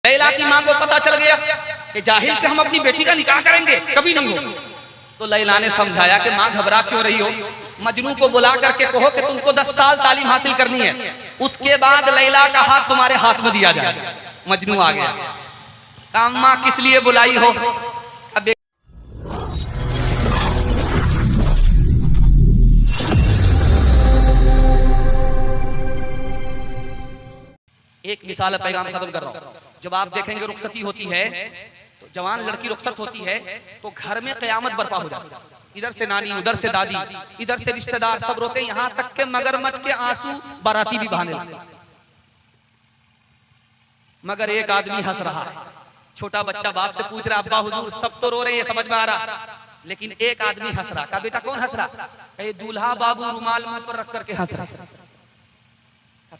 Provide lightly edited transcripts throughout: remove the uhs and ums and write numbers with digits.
लैला की माँ को पता चल गया कि जाहिल से हम अपनी बेटी का निकाह करेंगे, कभी नहीं होगा। तो लैला ने समझाया कि माँ घबरा क्यों रही हो, मजनू को बुला करके कहो कि तुमको 10 साल तालीम हासिल करनी है, उसके बाद लैला का हाथ तुम्हारे हाथ में दिया जाए। मजनू आ गया, कहा माँ किस लिए बुलाई हो? अब एक मिसाल पैगाम खत्म कर रहा हूं। जब आप देखेंगे रुखसती होती है तो जवान लड़की रुखसत होती है तो घर में कयामत बर्पा हो जाती है। इधर से नानी, उधर से दादी, इधर से रिश्तेदार, सब रोते, यहाँ तक के मगरमच्छ के आंसू बाराती भी बहाने लगते। मगर एक आदमी हंस रहा है। छोटा बच्चा बाप से पूछ रहा अब्बा हुजूर, सब तो रो रहे हैं, समझ में आ रहा, लेकिन एक आदमी हंस रहा। कहा बेटा कौन हंस रहा? कहे दूल्हा बाबू रुमाल मुंह पर रख करके हंस रहा।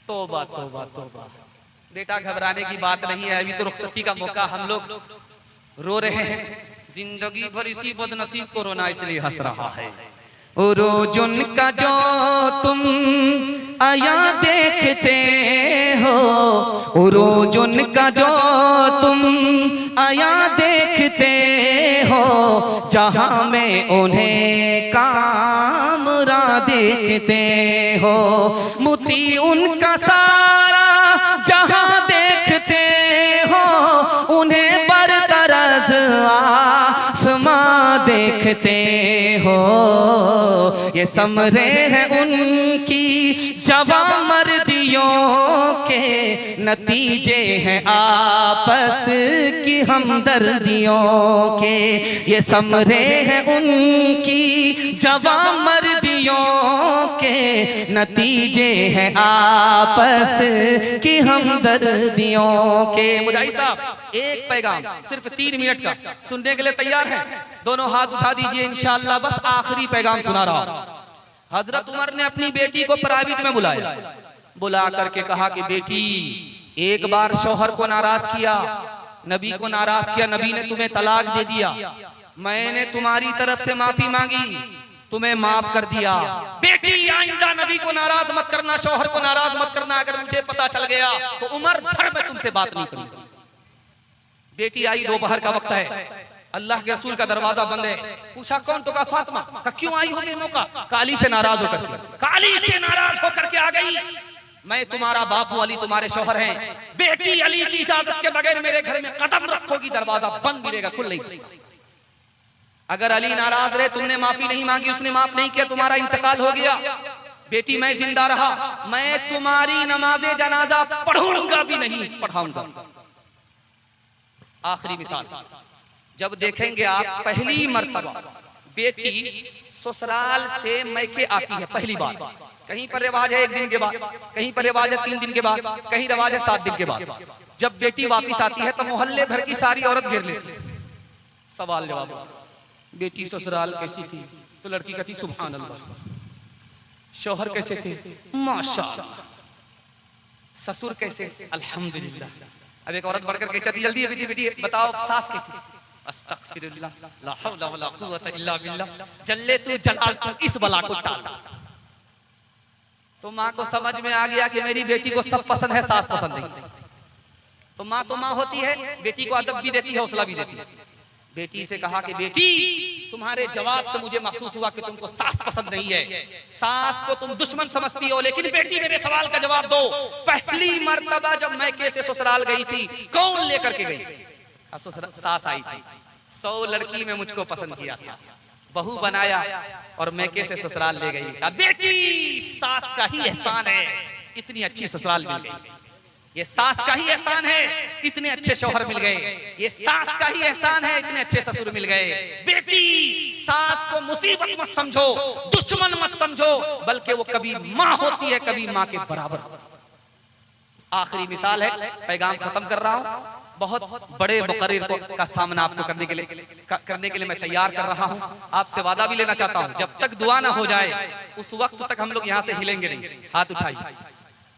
तौबा तौबा तौबा, बेटा घबराने की बात नहीं है, अभी तो रुखसती का मौका, हम लोग रो रहे हैं, जिंदगी भर इसी बदनसीब को रोना इसलिए हंस रहा है। ओ रोजुन का जो तुम आया देखते हो, ओ रोजुन का जो तुम आया देखते हो, जहां में उन्हें कामरा देखते हो, मुती उनका सारा जहां देखते हो, उन्हें बरतरज आसमां देखते हो। ये समरे हैं उनकी जवां मर्दियों के, नतीजे हैं आपस की हमदर्दियों के। ये समरे हैं उनकी जवां मर्दियों के, नतीजे हैं आपस की हमदर्दियों के। मुजाहिद साहब एक पैगाम सिर्फ 3 मिनट का सुनने के लिए तैयार हैं? दोनों हाथ उठा दीजिए इंशाअल्लाह। बस आखिरी पैगाम सुना रहा हूं। हजरत उमर ने अपनी बेटी को प्राइवेट में बुलाया, बुला करके कहा कि बेटी, एक बार शौहर को नाराज किया, नबी को नाराज किया, नबी ने तुम्हें तलाक दे दिया, मैंने तुम्हारी तरफ से माफी मांगी, तुम्हें माफ कर दिया। बेटी आइंदा नबी को नाराज मत करना, शौहर को नाराज मत करना, अगर मुझे पता चल गया तो उम्र भर में तुमसे बात नहीं करूंगा। बेटी आई, दोपहर का वक्त है, अल्लाह के रसूल का दरवाजा बंद है। पूछा कौन? तो कहा फातिमा। कहा क्यों आई हो मौका? काली से नाराज होकर के, काली से नाराज होकर के आ गई। मैं तुम्हारा बाप हूं, अली तुम्हारे शौहर हैं। बेटी अली की इजाजत के बगैर मेरे घर में कदम रखोगी, दरवाजा बंद मिलेगा, खुल नहीं सकता। अगर अली नाराज रहे, तुमने माफी नहीं मांगी, उसने माफ नहीं किया, तुम्हारा इंतकाल हो गया, बेटी मैं जिंदा रहा, मैं तुम्हारी नमाजे जनाजा पढ़ूंगा भी नहीं, पढ़ाऊंगा। आखिरी मिसाल, जब देखेंगे आप पहली मर्तबा बेटी ससुराल से मैके आती है, पहली बार, कहीं पर रिवाज है 1 दिन के बाद, कहीं पर रिवाज है 3 दिन के बाद, कहीं रिवाज है 7 दिन के बाद। जब बेटी वापिस आती है तो मोहल्ले भर की सारी औरत घेर लेती है। सवाल जवाब, बेटी ससुराल कैसी थी? तो लड़की कहती सुभान अल्लाह। शौहर कैसे थे? माशाअल्लाह। ससुर कैसे? अल्हम्दुलिल्लाह। अब एक औरत बढ़कर के कहती जल्दी बेटी बेटी बताओ सास कैसी? अस्तगफिरुल्लाह, ला हौला वला कुव्वता इल्ला बिल्लाह, जल्ले तू जलाल तू इस बला को टाल। तो माँ को समझ में आ गया कि मेरी बेटी को सब पसंद है, सास पसंद नहीं। तो माँ होती है, बेटी को अदब भी देती है, हौसला भी देती है। बेटी से कहा कि बेटी, तुम्हारे जवाब से मुझे महसूस हुआ कि तुमको सास पसंद नहीं है, सास को तुम दुश्मन समझती हो, लेकिन बेटी मेरे सवाल का जवाब दो, पहली मर्तबा जब मैके से ससुराल गई थी कौन लेकर के गई? सास आई थी। 100 लड़की में मुझको पसंद किया था, बहू बनाया और मैके से ससुराल ले गई। कहा बेटी सास का ही एहसान है, इतनी अच्छी ससुराल मिल गई, ये सास का ही एहसान है, इतने अच्छे शौहर मिल गए, ये सास का ही एहसान है, इतने अच्छे ससुर मिल गए। बेटी सास को मुसीबत मत समझो, दुश्मन मत समझो, बल्कि वो कभी माँ होती है, कभी माँ के बराबर होती है। आखिरी मिसाल है, पैगाम खत्म कर रहा हूं। बहुत बड़े मुकर्रिर का सामना आपको करने के लिए मैं तैयार कर रहा हूं। आपसे वादा भी लेना चाहता हूं, जब तक दुआ ना हो जाए उस वक्त तक हम लोग यहां से हिलेंगे नहीं। हाथ उठाइए,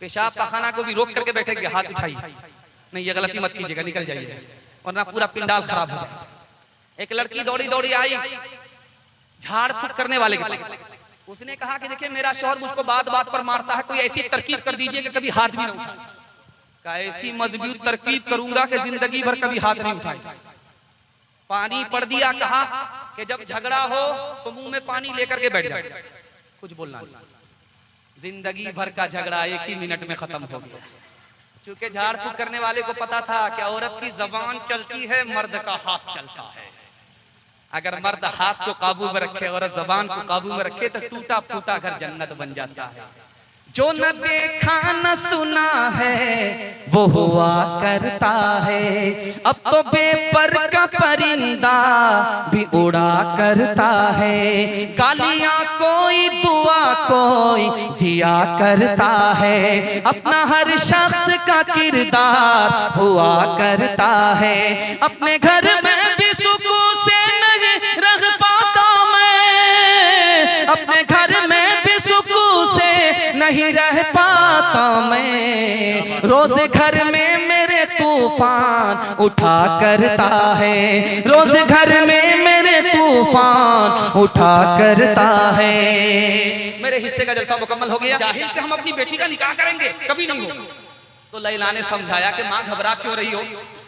पेशाब पाखाना को भी रोक करके बैठेंगे, हाथ उठाइए, नहीं ये गलती मत कीजिएगा, निकल जाइए वरना पूरा पिंडाल खराब हो जाएगा। एक लड़की दौड़ी दौड़ी आई झाड़ फूक करने वाले के पास, उसने कहा कि देखिए मेरा शौहर मुझको बात बात पर मारता है, कोई ऐसी तरकीब कर दीजिए कि कभी हाथ भी ना उठाए। का ऐसी मजबूत तरकीब करूंगा कि जिंदगी भर कभी हाथ नहीं उठाए। पानी पड़ दिया, कहा कि जब झगड़ा हो तो मुंह में पानी लेकर के बैठ जाए, कुछ बोलना नहीं। जिंदगी भर का झगड़ा 1 ही मिनट में खत्म हो गया। क्योंकि झाड़ फूक करने वाले को पता था कि औरत की जबान चलती है, मर्द का हाथ चलता है। अगर मर्द हाथ को काबू में रखे, औरत जबान को काबू में रखे, तो टूटा फूटा घर जन्नत बन जाता है। जो न देखा न सुना है वो हुआ करता है, अब तो बेपर का परिंदा भी उड़ा करता है। गालियां कोई, दुआ कोई दिया करता है, अपना हर शख्स का किरदार हुआ करता है। अपने घर में भी सुकून से नहीं रह पाता मैं, अपने घर में भी सुकून से नहीं रह पाता मैं। रोज घर में मेरे तूफान उठा करता है, रोज घर में मेरे तूफान उठा करता है। मेरे हिस्से का जलसा मुकम्मल हो गया। जाहिल से हम अपनी बेटी का निकाह करेंगे, कभी नहीं होगा। तो लैला ने समझाया कि माँ घबरा क्यों रही हो,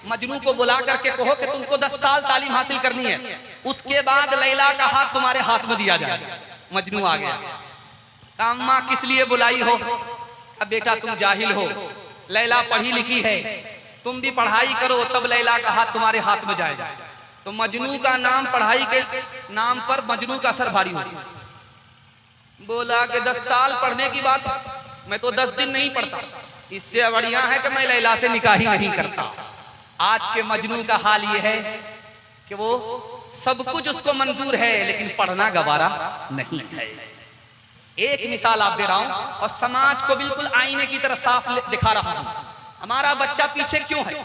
मजनू को बुला करके कहो कि तुमको 10 साल तालीम हासिल करनी है, उसके बाद लैला का हाथ तुम्हारे हाथ में दिया जाए। मजनू आ गया, अम्मा किस लिए बुलाई हो? अब बेटा तुम जाहिल हो, लैला पढ़ी लिखी है, तुम भी पढ़ाई करो तब लैला का हाथ तुम्हारे हाथ में जाएगा। तो मजनू का नाम, पढ़ाई के नाम पर मजनू का असर भारी हो गया। बोला कि 10 साल पढ़ने की बात है, मैं तो 10 दिन नहीं पढ़ता, इससे बढ़िया है कि मैं लैला से निकाह ही नहीं करता। आज के मजनू का हाल ये है कि वो सब कुछ उसको मंजूर है लेकिन पढ़ना गवारा नहीं है। एक मिसाल आप दे रहा हूं और समाज को बिल्कुल आईने की तरह साफ दिखा रहा हूं। हमारा बच्चा पीछे क्यों है?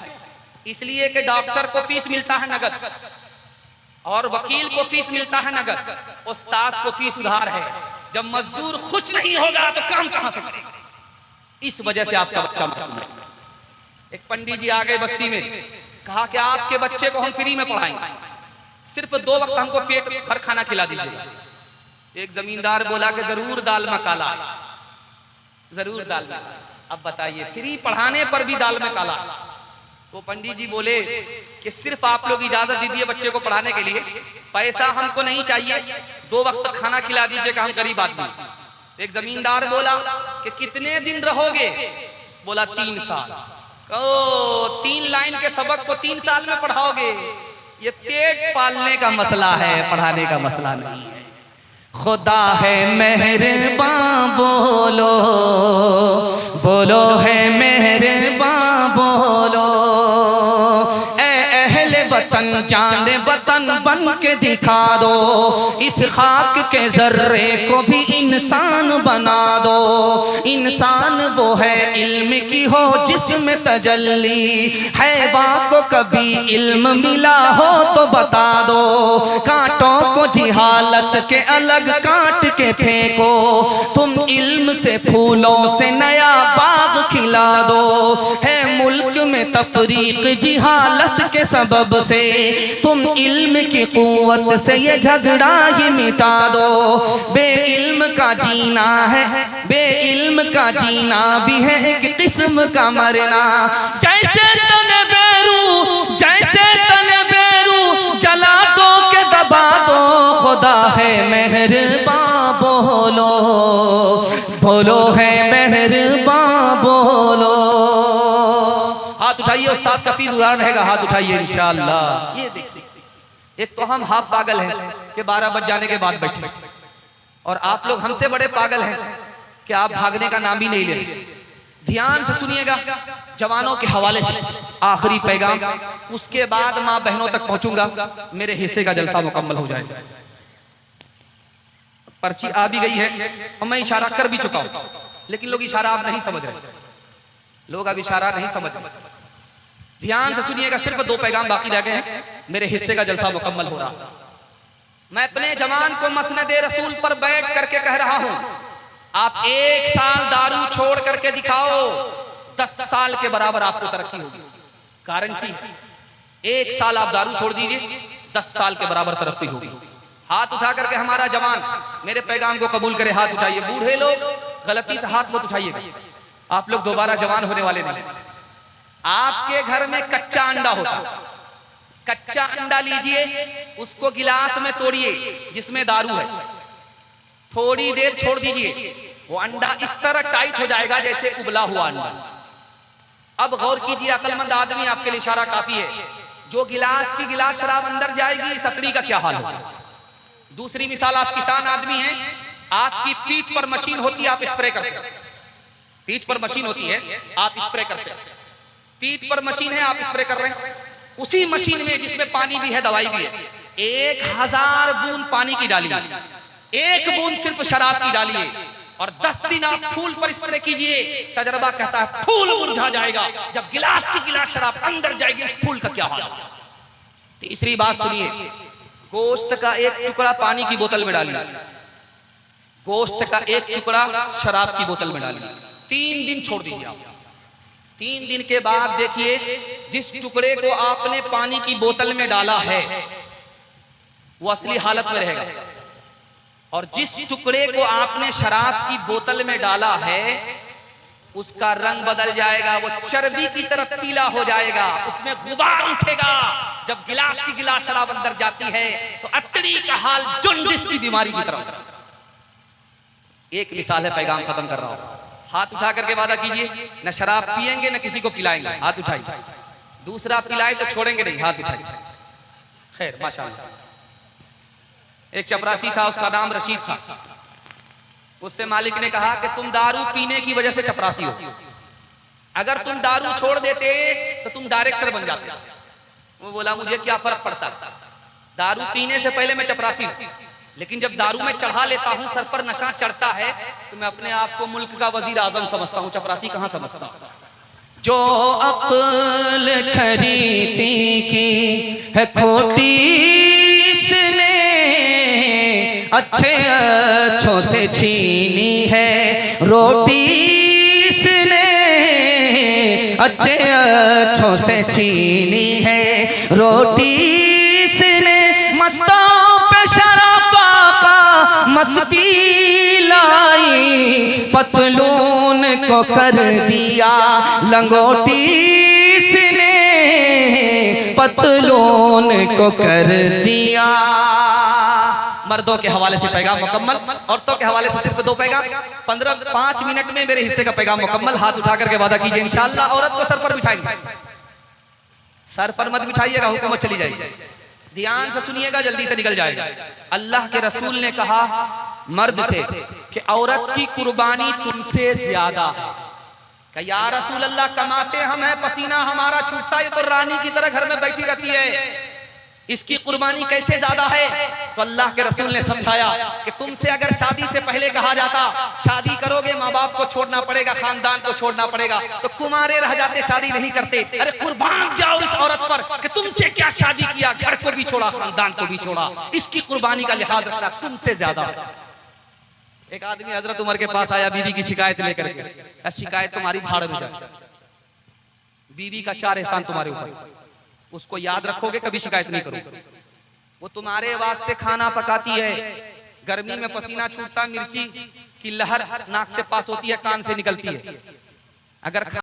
इसलिए कि डॉक्टर को फीस मिलता है नगद, और वकील को फीस मिलता है नगद, उस्ताद को फीस उधार है। जब मजदूर खुश नहीं होगा तो काम कहां से करेगा? इस वजह से आपका बच्चा मजबूर है। एक पंडित जी आ गए बस्ती में, कहा कि आपके बच्चे को हम फ्री में पढ़ाएंगे, सिर्फ 2 वक्त हमको पेट भर खाना खिला दीजिएगा। एक जमींदार बोला कि जरूर दाल में काला, जरूर दाल में। अब बताइए, फ्री पढ़ाने पर भी दाल में काला। तो पंडित जी बोले कि सिर्फ आप लोग इजाजत दीजिए बच्चे को पढ़ाने के लिए, पैसा हमको नहीं चाहिए, 2 वक्त खाना खिला दीजिएगा, हम गरीब आदमी। एक जमींदार बोला कि कितने दिन रहोगे? बोला 3 साल। कहो 3 लाइन के सबक को 3 साल में पढ़ाओगे? ये पेट पालने का मसला है, पढ़ाने का मसला नहीं है। खुदा है मेहरबान, बोलो बोलो है मेहरबान, बोलो वतन, जान वतन बन के दिखा दो, इस खाक के जर्रे को भी इंसान बना दो। इंसान वो है इल्म की हो जिसमें तजल्ली, हैवान को कभी इल्म मिला हो तो बता दो। कांटों को जिहालत के अलग काट के फेंको, तुम इल्म से फूलों से नया बाग खिला दो। है मुल्क में तफरीक जिहालत के सबब से, तुम इल्म की कुव्वत से ये झगड़ा ही मिटा दो। बे इल्म का जीना है, बे इल्म का जीना भी है एक किस्म का मरना। जैसे तने बेरू, जैसे तने बेरू, जला दो के दबा दो। खुदा है मेहरबान, बोलो बोलो है मेहरबान, बोलो। हाथ उठाइए, उस्ताद का फीस उदाहरण रहेगा, हाथ उठाइए इंशाअल्लाह। ये देखिए, एक तो हम हाफ पागल हैं कि 12 बज जाने के बाद बैठे, और आप लोग हमसे बड़े पागल हैं कि आप भागने का नाम ही नहीं ले रहे। ध्यान से सुनिएगा, जवानों के हवाले से आखिरी पैगाम, उसके बाद माँ बहनों तक पहुंचूंगा, मेरे हिस्से का जलसा मुकम्मल हो जाएगा। पर्ची आ भी गई है और मैं इशारा कर भी चुका हूं, लेकिन लोग इशारा आप नहीं समझ रहे, लोग अब इशारा नहीं समझ रहे। ध्यान से सुनिएगा, सिर्फ 2 पैगाम बाकी रह गए हैं, मेरे हिस्से का जलसा मुकम्मल हो रहा। मैं अपने जवान को मसनद रसूल पर बैठ करके कह रहा हूं, आप 1 साल दारू छोड़ करके दिखाओ, 10 साल के बराबर आपको तरक्की होगी, गारंटी है। 1 साल आप दारू छोड़ दीजिए, 10 साल के बराबर तरक्की होगी। हाथ उठा करके हमारा जवान मेरे पैगाम को कबूल करे, हाथ उठाइए। बूढ़े लोग गलती से हाथ मत उठाइएगा, आप लोग दोबारा जवान होने वाले नहीं। आपके घर में कच्चा अंडा होता, कच्चा अंडा लीजिए, उसको गिलास में तोड़िए जिसमें दारू है, थोड़ी देर छोड़ दीजिए, वो अंडा इस तरह टाइट हो जाएगा जैसे उबला हुआ अंडा। अब गौर कीजिए, अक्लमंद आदमी, आपके लिए इशारा काफी है, जो गिलास की गिलास शराब अंदर जाएगी, सकड़ी का क्या हाल होगा। दूसरी मिसाल, आप किसान आदमी हैं, आपकी पीठ पर मशीन होती है, आप स्प्रे करते हैं, पीठ पर मशीन होती है, आप स्प्रे करते हैं, पीठ पर मशीन है, आप स्प्रे कर रहे हैं, उसी मशीन में जिसमें पानी भी है, दवाई भी है, 1000 बूंद पानी की डालिए, 1 बूंद सिर्फ शराब की डालिए, और 10 दिन आप फूल पर स्प्रे कीजिए, तजर्बा कहता है फूल मुरझा जाएगा। जब गिलास की गिलास शराब अंदर जाएगी, इस फूल का क्या हाल। तीसरी बात सुनिए, गोश्त का 1 टुकड़ा पानी की बोतल में डालिए, गोश्त का 1 टुकड़ा शराब की बोतल में डालिए, 3 दिन छोड़ दीजिए आप। 3 दिन के बाद देखिए, जिस टुकड़े को आपने पानी की बोतल में डाला है वो असली हालत में रहेगा, और जिस टुकड़े को आपने शराब की बोतल में डाला है उसका रंग बदल जाएगा, वो चर्बी की तरफ पीला हो जाएगा, उसमें गुबार उठेगा। जब गिलास की गिलास शराब अंदर जाती है तो अतड़ी का हाल जॉन्डिस की बीमारी की तरफ। एक मिसाल है, पैगाम खत्म कर रहा हूं। हाथ उठा करके वादा कीजिए, न शराब पिएंगे न किसी को पिलाएंगे, हाथ उठाइए। दूसरा पिलाए तो छोड़ेंगे नहीं, हाथ उठाइए। खैर, माशाअल्लाह। एक चपरासी था, उसका नाम रशीद था। उससे मालिक ने कहा कि तुम दारू पीने की वजह से चपरासी हो, अगर तुम दारू छोड़ देते तो तुम डायरेक्टर बन जाते। वो बोला मुझे क्या फर्क पड़ता, दारू पीने से पहले मैं चपरासी हूं, लेकिन जब दारू में चढ़ा लेता हूं, सर पर नशा चढ़ता है, तो मैं अपने आप को मुल्क का वजीर आजम समझता हूं, चपरासी कहां समझता हूं। जो अक्ल खरीदी की है खोटी, इसने अच्छे अच्छों से छीनी है रोटी, इसने अच्छे अच्छों से छीनी है रोटी, इसने मस्तों पे शराफा का मस्ती लाई, पतलून को कर दिया लंगोटी, इसने पतलून को कर दिया। मर्दों के हवाले से पैगाम मुकम्मल, औरतों के हवाले से सिर्फ 2 पैगाम। 5 मिनट में मेरे हिस्से का पैगाम मुकम्मल। हाथ उठा करके वादा कीजिए, इंशाअल्लाह औरत को सर पर बिठाएंगे। सर पर मत बिठाइएगा, हुकूमत चली जाएगी। ध्यान से सुनिएगा, जल्दी से निकल जाएगा। अल्लाह के रसूल ने कहा मर्द से कि औरत की कुर्बानी तुमसे ज्यादा है। कि या रसूल अल्लाह, कमाते हम हैं, पसीना हमारा छूटता है, तो रानी की तरह घर में बैठी रहती है, इसकी कुर्बानी कैसे ज्यादा है। तो अल्लाह के रसूल ने समझाया कि तुमसे अगर शादी से पहले कहा जाता शादी करोगे, माँ बाप को छोड़ना पड़ेगा, खानदान को छोड़ना पड़ेगा, तो कुमारे रह जाते, शादी नहीं करते। अरे कुर्बान जाओ इस औरत पर कि तुमसे क्या शादी किया, घर को भी छोड़ा, खानदान को भी छोड़ा, इसकी कुर्बानी का लिहाज रखना तुमसे ज्यादा। एक आदमी हजरत उमर के पास आया बीवी की शिकायत लेकर के, शिकायत तुम्हारी भाड़ में जाए, बीवी का 4 एहसान तुम्हारे ऊपर, उसको याद रखोगे, कभी शिकायत नहीं करोगे। वो तुम्हारे वास्ते खाना पकाती है, गर्मी में पसीना छूटता, मिर्ची की लहर नाक से पास होती है, कान से निकलती है, अगर